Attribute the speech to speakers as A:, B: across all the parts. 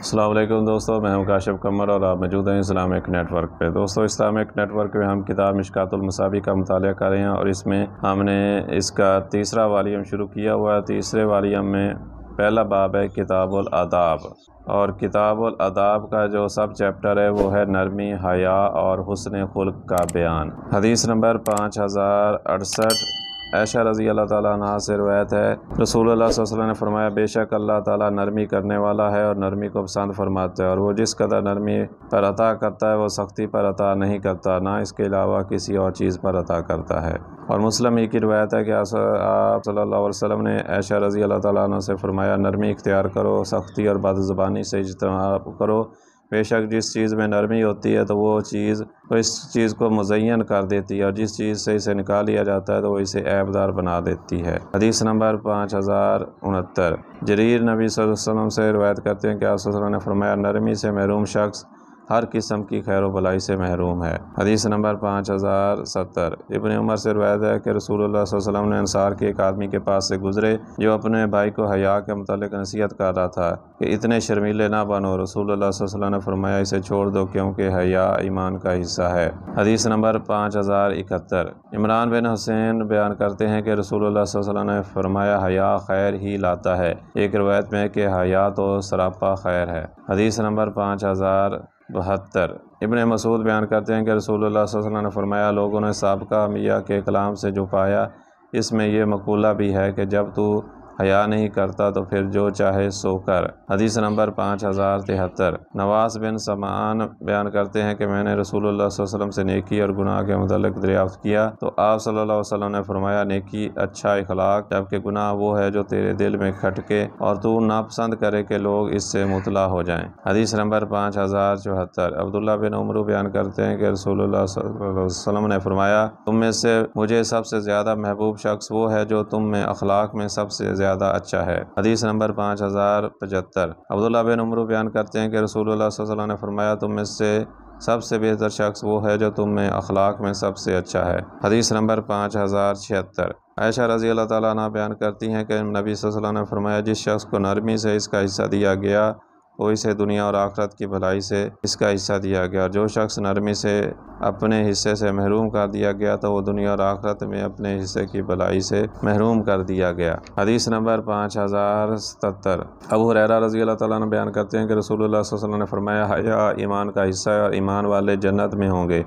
A: السلام علیکم دوستو، میں ہوں کاشف قمر اور آپ موجود ہیں اسلامک نیٹ ورک پہ۔ دوستو اسلامک نیٹ ورک پہ ہم کتاب مشکات المصابیح کا مطالعہ کر رہے ہیں اور اس میں ہم نے اس کا تیسرا والیوم شروع کیا ہوا ہے۔ تیسرے والیوم میں پہلا باب ہے کتاب الاداب، اور کتاب الاداب کا جو سب چیپٹر ہے وہ ہے نرمی، حیا اور حسن خلق کا بیان۔ حدیث نمبر 5068 عائشہ رضی اللہ تعالیٰ عنہ سے روایت ہے، رسول اللہ صلی اللہ علیہ وسلم نے فرمایا، بے شک اللہ تعالیٰ نرمی کرنے والا ہے اور نرمی کو پسند فرماتا ہے، اور وہ جس قدر نرمی پر عطا کرتا ہے وہ سختی پر عطا نہیں کرتا، نہ اس کے علاوہ کسی اور چیز پر عطا کرتا ہے۔ اور مسلم ہی کی روایت ہے کہ آپ صلی اللہ علیہ وسلم نے عائشہ رضی اللہ تعالیٰ عنہ سے فرمایا، نرمی اختیار کرو، سختی اور بد زبانی سے اجتناب کرو، بے شک جس چیز میں نرمی ہوتی ہے تو وہ اس چیز کو مزین کر دیتی ہے، اور جس چیز سے اسے نکال لیا جاتا ہے تو وہ اسے عیب دار بنا دیتی ہے۔ حدیث نمبر 5069 جریر نبی صلی اللہ علیہ وسلم سے روایت کرتے ہیں کہ آپ صلی اللہ علیہ وسلم نے فرمایا، نرمی سے محروم شخص ہر قسم کی خیر و بلائی سے محروم ہے۔ حدیث نمبر 5070 ابن عمر سے روایت ہے کہ رسول اللہ صلی اللہ علیہ وسلم نے انصار کے ایک آدمی کے پاس سے گزرے جو اپنے بھائی کو حیا کے متعلق نصیحت کر رہا تھا کہ اتنے شرمیلے نہ بنو۔ رسول اللہ صلی اللہ علیہ وسلم نے فرمایا، اسے چھوڑ دو کیونکہ حیا ایمان کا حصہ ہے۔ حدیث نمبر 5071 عمران بن حسین بیان کرتے ہیں کہ رسول اللہ صلی اللہ علیہ وسلم نے فرمایا، حیا خیر ہی لاتا ہے۔ ایک روایت میں ہے کہ حیا تو سراپا خیر ہے۔ حدیث نمبر 5072 ابن مسعود بیان کرتے ہیں کہ رسول اللہ صلی اللہ علیہ وسلم نے فرمایا، لوگوں نے سابقہ انبیاء کے کلام سے جو پایا اس میں یہ مقولہ بھی ہے کہ جب تو حیا نہیں کرتا تو پھر جو چاہے سو کر۔ حدیث نمبر 5073 نواس بن سمعان بیان کرتے ہیں کہ میں نے رسول اللہ صلی اللہ علیہ وسلم سے نیکی اور گناہ کے متعلق دریافت کیا تو آپ صلی اللہ علیہ وسلم نے فرمایا، نیکی اچھا اخلاق، جبکہ گناہ وہ ہے جو تیرے دل میں کھٹکے اور تو ناپسند کرے کہ لوگ اس سے مطلع ہو جائیں۔ حدیث نمبر 5074 عبداللہ بن عمرو بیان کرتے ہیں کہ رسول اللہ صلی اللہ علیہ وسلم نے فرمایا، تم میں سے مجھے سب سے زیادہ محبوب شخص وہ ہے جو تم میں اخلاق میں سب سے زیادہ اچھا ہے۔ حدیث نمبر 5075 عبداللہ بن عمرو بیان کرتے ہیں کہ رسول اللہ صلی اللہ علیہ وسلم نے فرمایا، تم میں سے سب سے بہتر شخص وہ ہے جو تم میں اخلاق میں سب سے اچھا ہے۔ حدیث نمبر 5076 عائشہ رضی اللہ تعالیٰ عنہ بیان کرتی ہیں کہ نبی صلی اللہ علیہ وسلم نے فرمایا، جس شخص کو نرمی سے اس کا حصہ دیا گیا وہ اسے دنیا اور آخرت کی بھلائی سے اس کا حصہ دیا گیا، اور جو شخص نرمی سے اپنے حصے سے محروم کر دیا گیا تو وہ دنیا اور آخرت میں اپنے حصے کی بھلائی سے محروم کر دیا گیا۔ حدیث نمبر 5077 ابو ہریرہ رضی اللہ تعالیٰ عنہ بیان کرتے ہیں کہ رسول اللہ صلی اللہ علیہ وسلم نے فرمایا، حیا ایمان کا حصہ ہے اور ایمان والے جنت میں ہوں گے،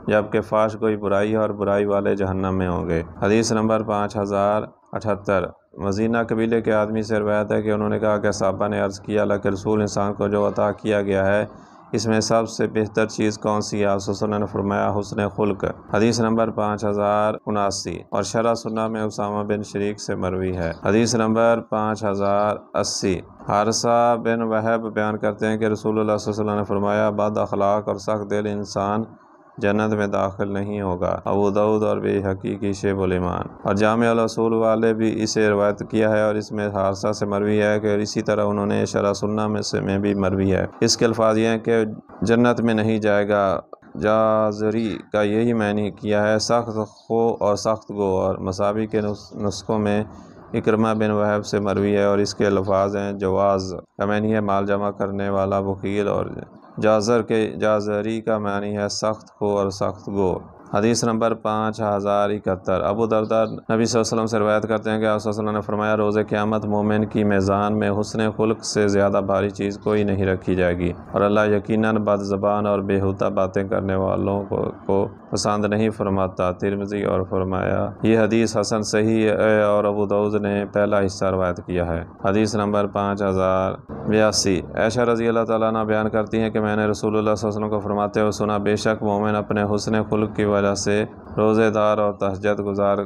A: جبکہ فحش کوئی برائی ہے اور برائی والے جہنم میں ہوں گے۔ حدیث نمبر 5078 مزینہ قبیلے کے آدمی سے روایت ہے کہ انہوں نے کہا کہ صحابہ نے عرض کیا، اللہ کے رسول، انسان کو جو عطا کیا گیا ہے اس میں سب سے بہتر چیز کون سی ہے؟ آپ صلی اللہ علیہ وسلم نے فرمایا، حسن خلق۔ حدیث نمبر 5079 اور شرح سنہ میں اسامہ بن شریک سے مروی ہے۔ حدیث نمبر 5080 حارثہ بن وہب بیان کرتے ہیں کہ رسول اللہ صلی اللہ علیہ وسلم نے فرمایا، بد اخلاق اور سخت دل انسان جنت میں داخل نہیں ہوگا۔ ابو داؤد اور بیہقی کی شعب الایمان اور جامع الاصول والے بھی اسے روایت کیا ہے، اور اس میں حارثہ سے مروی ہے کہ اسی طرح انہوں نے شرح سنہ میں بھی مروی ہے۔ اس کے الفاظ یہ ہیں کہ جنت میں نہیں جائے گا۔ جازری کا یہی معنی کیا ہے سخت خو اور سخت گو، اور مصابی کے نسخوں میں اکرمہ بن وہب سے مروی ہے، اور اس کے الفاظ ہیں جواز کا معنی ہے مال جمع کرنے والا بخیل، اور جازری کا معنی ہے سخت خو اور سخت گو۔ حدیث نمبر 5071 ابو درداء نبی صلی اللہ علیہ وسلم سے روایت کرتے ہیں کہ آپ صلی اللہ علیہ وسلم نے فرمایا، روز قیامت مومن کی میزان میں حسن خلق سے زیادہ بھاری چیز کوئی نہیں رکھی جائے گی، اور اللہ یقیناً بد زبان اور بیہودہ باتیں کرنے والوں کو پسند نہیں فرماتا۔ ترمذی اور فرمایا یہ حدیث حسن صحیح ہے، اور ابو داؤد نے پہلا حصہ روایت کیا ہے۔ حدیث نمبر 5082 عائشہ رضی اللہ تعالیٰ عنہ بیان کرتی ہیں کہ میں نے رسول اللہ صلی اللہ علیہ وسلم کو فرماتے ہوئے سنا، بے شک مومن اپنے حسن خلق کی وجہ سے روزے دار اور تہجد گزار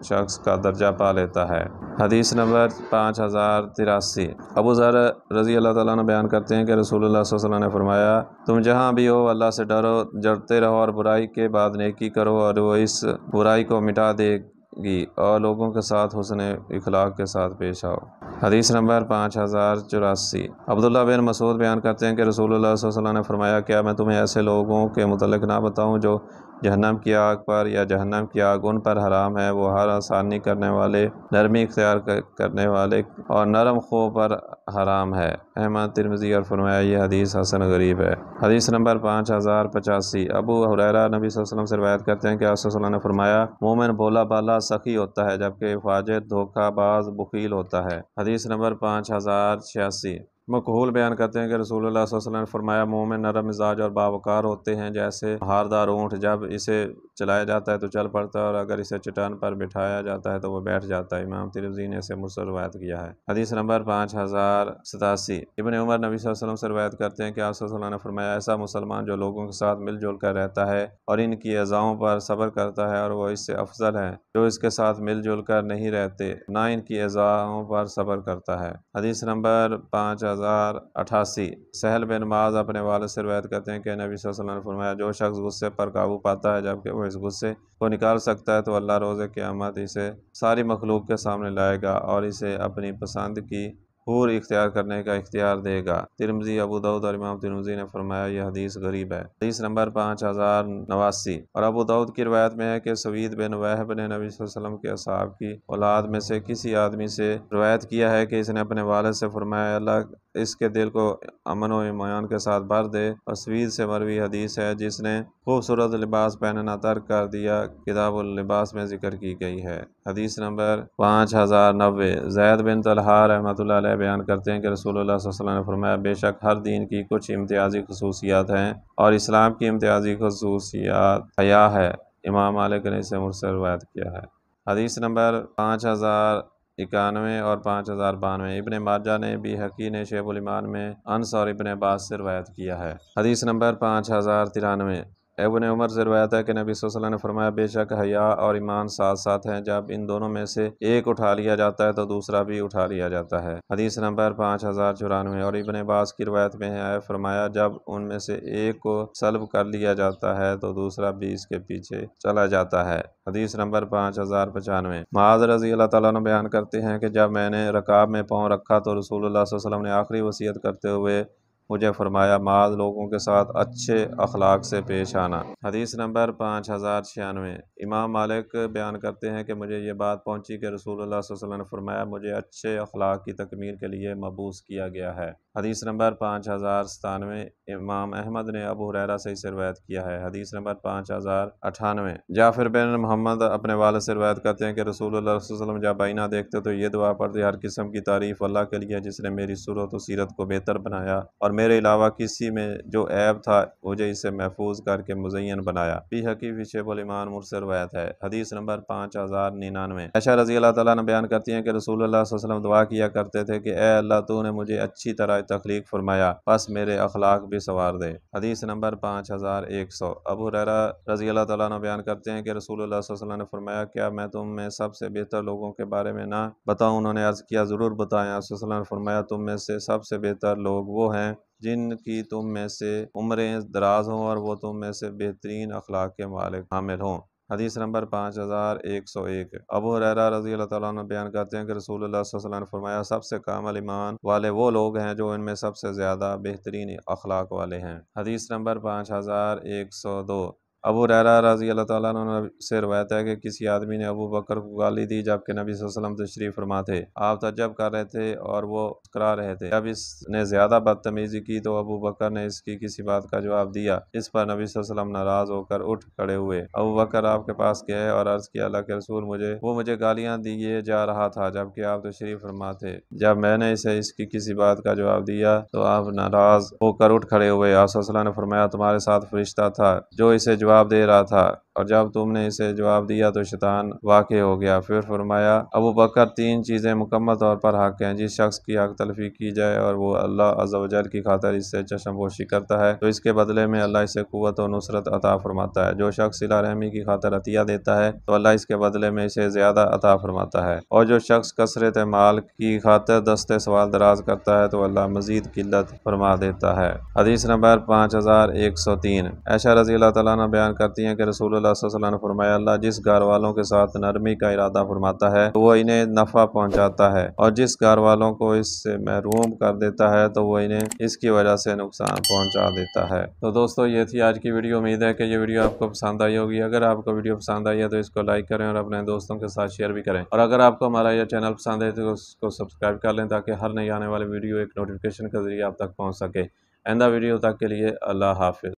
A: شخص کا درجہ پا لیتا ہے۔ حدیث نمبر 5083 ابو ذر رضی اللہ تعالیٰ عنہ بیان کرتے ہیں کہ رسول اللہ صلی اللہ علیہ وسلم نے فرمایا، تم جہاں بھی ہو اللہ سے ڈرتے رہو اور برائی کے بعد نیکی کرو، اور وہ اس برائی کو مٹا دے گی، اور لوگوں کے ساتھ حسن اخلاق کے ساتھ پیش آؤ۔ حدیث نمبر 5084۔ عبداللہ بن مسعود بیان کرتے ہیں کہ رسول اللہ صلی اللہ علیہ وسلم نے فرمایا، کیا میں تمہیں ایسے لوگوں کے متعلق نہ بتاؤں جو جہنم کی آگ پر یا جہنم کی آگ ان پر حرام ہے، وہ ہر آسانی کرنے والے، نرمی اختیار کرنے والے اور نرم خو پر حرام ہے۔ احمد، ترمذی اور فرمایا یہ حدیث حسن غریب ہے۔ حدیث نمبر 5085۔ ابو ہریرہ نبی صلی اللہ علیہ وسلم سے روایت کرتے ہیں کہ آپ صلی اللہ علیہ وسلم نے فرمایا، مومن بولا بالا سخی ہوتا ہے جبکہ فاجر دھوکہ باز بخیل ہوتا ہے۔ حدیث نمبر 5086۔ مقہول بیان کرتے ہیں کہ رسول اللہ صلی اللہ علیہ وسلم نے فرمایا، مومن نرم مزاج اور باوقار ہوتے ہیں جیسے ہاردار اونٹ، جب اسے چلایا جاتا ہے تو چل پڑتا ہے اور اگر اسے چٹان پر بٹھایا جاتا ہے تو وہ بیٹھ جاتا ہے۔ امام ترمذی نے اسے مرسل روایت کیا ہے۔ حدیث نمبر 5087۔ ابن عمر نبی صلی اللہ علیہ وسلم سے روایت کرتے ہیں کہ آپ صلی اللہ علیہ وسلم نے فرمایا، ایسا مسلمان جو لوگوں کے ساتھ مل جل کر رہتا ہے اور ان کی اذاؤں پر صبر کرتا ہے، اور وہ اس سے افضل ہے جو اس کے ساتھ مل جل کر نہیں رہتے نہ ان کی اذاؤں پر صبر کرتا ہے۔ حدیث نمبر 5088۔ سہل بن معاذ اپنے والد سے روایت کرتے ہیں کہ نبی صلی اللہ علیہ وسلم نے فرمایا، جو شخص غصے پر قابو پاتا ہے جبکہ وہ اس غصے کو نکال سکتا ہے تو اللہ روز قیامت اسے ساری مخلوق کے سامنے لائے گا اور اسے اپنی پسند کی حور اختیار کرنے کا اختیار دے گا۔ ترمذی، ابو داؤد اور امام ترمذی نے فرمایا یہ حدیث غریب ہے۔ حدیث نمبر 5089۔ اور ابو داؤد کی روایت میں ہے کہ سوید بن وہب نے نبی صلی اللہ علیہ وسلم کے اصحاب کی اولاد میں سے کسی آدمی سے روایت کیا ہے کہ اس نے اپنے والد سے فرمایا، اللہ اس کے دل کو امن و اطمینان کے ساتھ بھر دے۔ اور سوید سے مروی حدیث ہے، جس نے خوبصورت لباس پہننا ترک کر دیا، کتاب اللباس میں ذکر کی گئی ہے۔ حدیث نمبر 5090۔ زید بن طلحہ رحمۃ اللہ علیہ بیان کرتے ہیں کہ رسول اللہ صلی اللہ علیہ وسلم نے فرمایا، بے شک ہر دین کی کچھ امتیازی خصوصیات ہیں اور اسلام کی امتیازی خصوصیات حیا ہے۔ امام مالک نے اسے مرسل روایت کیا ہے۔ حدیث نمبر 5091 اور 5092۔ ابن ماجہ نے، بیہقی نے شعب الایمان میں انس اور ابن عباس سے روایت کیا ہے۔ حدیث نمبر 5093۔ ابن عمر سے روایت ہے کہ نبی صلی اللہ علیہ وسلم نے فرمایا، بے شک حیا اور ایمان ساتھ ساتھ ہیں، جب ان دونوں میں سے ایک اٹھا لیا جاتا ہے تو دوسرا بھی اٹھا لیا جاتا ہے۔ حدیث نمبر 5094۔ اور ابن عباس کی روایت میں ہے، فرمایا، جب ان میں سے ایک کو سلب کر لیا جاتا ہے تو دوسرا بھی اس کے پیچھے چلا جاتا ہے۔ حدیث نمبر 5095۔ معاذ رضی اللہ تعالیٰ عنہ بیان کرتے ہیں کہ جب میں نے رکاب میں پاؤں رکھا تو رسول اللہ صلی اللہ علیہ وسلم نے آخری وصیت کرتے ہوئے مجھے فرمایا، معاذ لوگوں کے ساتھ اچھے اخلاق سے پیش آنا۔ حدیث نمبر 5096۔ امام مالک بیان کرتے ہیں کہ مجھے یہ بات پہنچی کہ رسول اللہ صلی اللہ علیہ وسلم نے فرمایا، مجھے اچھے اخلاق کی تکمیل کے لیے مبعوث کیا گیا ہے۔ حدیث نمبر 5097۔ امام احمد نے ابو ہریرہ سے اسے روایت کیا ہے۔ حدیث نمبر 5098۔ جعفر بن محمد اپنے والد سے روایت کرتے ہیں کہ رسول اللہ صلی اللہ علیہ وسلم جب آئینہ دیکھتے تو یہ دعا پڑھتے، ہر قسم کی تعریف اللہ کے لیے جس نے میری صورت و سیرت کو بہتر بنایا اور میرے علاوہ کسی میں جو عیب تھا مجھے اسے محفوظ کر کے مزین بنایا۔ بیہقی فی شعب الایمان مرسل روایت ہے۔ حدیث نمبر 5099۔ عائشہ رضی اللہ تعالیٰ عنہ بیان کرتی ہیں کہ رسول اللہ صلی اللہ علیہ وسلم دعا کیا کرتے تھے کہ اے اللہ، تو نے مجھے اچھی طرح تخلیق فرمایا، بس میرے اخلاق بھی سنوار دے۔ حدیث نمبر 5100۔ ابو ہریرہ رضی اللہ تعالیٰ عنہ بیان کرتے ہیں کہ رسول اللہ صلی اللہ علیہ وسلم نے فرمایا، کیا میں تم میں سب سے بہتر لوگوں کے بارے میں نہ بتاؤں؟ انہوں نے عرض کیا، ضرور بتائیں۔ آپ صلی اللہ علیہ وسلم نے فرمایا، تم میں سے سب سے بہتر لوگ وہ ہیں جن کی تم میں سے عمریں دراز ہوں اور وہ تم میں سے بہترین اخلاق کے مالک حامل ہوں۔ حدیث نمبر 5101۔ ابو ہریرہ رضی اللہ تعالیٰ عنہ بیان کرتے ہیں کہ رسول اللہ صلی اللہ علیہ وسلم نے فرمایا، سب سے کامل ایمان والے وہ لوگ ہیں جو ان میں سب سے زیادہ بہترین اخلاق والے ہیں۔ حدیث نمبر 5102۔ ابو ہریرہ رضی اللہ تعالیٰ عنہ سے روایت ہے کہ کسی آدمی نے ابو بکر کو گالی دی جبکہ نبی صلی اللہ علیہ وسلم تشریف فرما تھے۔ آپ تعجب کر رہے تھے اور وہ مسکرا رہے تھے۔ جب اس نے زیادہ بدتمیزی کی تو ابو بکر نے اس کی کسی بات کا جواب دیا۔ اس پر نبی صلی اللہ علیہ وسلم ناراض ہو کر اٹھ کھڑے ہوئے۔ ابو بکر آپ کے پاس گئے اور عرض کیا، اللہ کے رسول، مجھے گالیاں دیے جا رہا تھا جبکہ آپ تشریف فرما تھے۔ جب میں نے اسے اس کی کسی بات کا جواب دیا تو آپ ناراض ہو کر اٹھ کھڑے ہوئے۔ آپ صلی اللہ علیہ وسلم نے فرمایا، تمہارے ساتھ فرشتہ تھا جو اسے جواب دے رہا تھا، اور جب تم نے اسے جواب دیا تو شیطان واقع ہو گیا۔ پھر فرمایا، ابو بکر، 3 چیزیں مکمل طور پر حق ہیں۔ جس شخص کی حق تلفی کی جائے اور وہ اللہ عز و جل کی خاطر اس سے چشم پوشی کرتا ہے تو اس کے بدلے میں اللہ اسے قوت و نصرت عطا فرماتا ہے۔ جو شخص صلہ رحمی کی خاطر عطیہ دیتا ہے تو اللہ اس کے بدلے میں اسے زیادہ عطا فرماتا ہے، اور جو شخص کثرت مال کی خاطر دست سوال دراز کرتا ہے تو اللہ مزید قلت فرما دیتا ہے۔ حدیث نمبر 5103۔ عائشہ رضی اللہ تعالیٰ عنہ بیان کرتی ہیں کہ رسول اللہ اللہ صلی اللہ علیہ وسلم نے فرمایا اللہ جس گھر والوں کے ساتھ نرمی کا ارادہ فرماتا ہے تو وہ انہیں نفع پہنچاتا ہے، اور جس گھر والوں کو اس سے محروم کر دیتا ہے تو وہ انہیں اس کی وجہ سے نقصان پہنچا دیتا ہے۔ تو دوستو یہ تھی آج کی ویڈیو، امید ہے کہ یہ ویڈیو آپ کو پسند آئی ہوگی۔ اگر آپ کو ویڈیو پسند آئی ہے تو اس کو لائک کریں اور اپنے دوستوں کے ساتھ شیئر بھی کریں، اور اگر آپ کو ہمارا یہ چینل پسند ہے تو اس کو سبسکرائب کر لیں تاکہ ہر نئی آنے والی ویڈیو ایک نوٹیفیکیشن کے ذریعے آپ تک پہنچ سکے۔ آئندہ ویڈیو تک کے لیے اللہ حافظ۔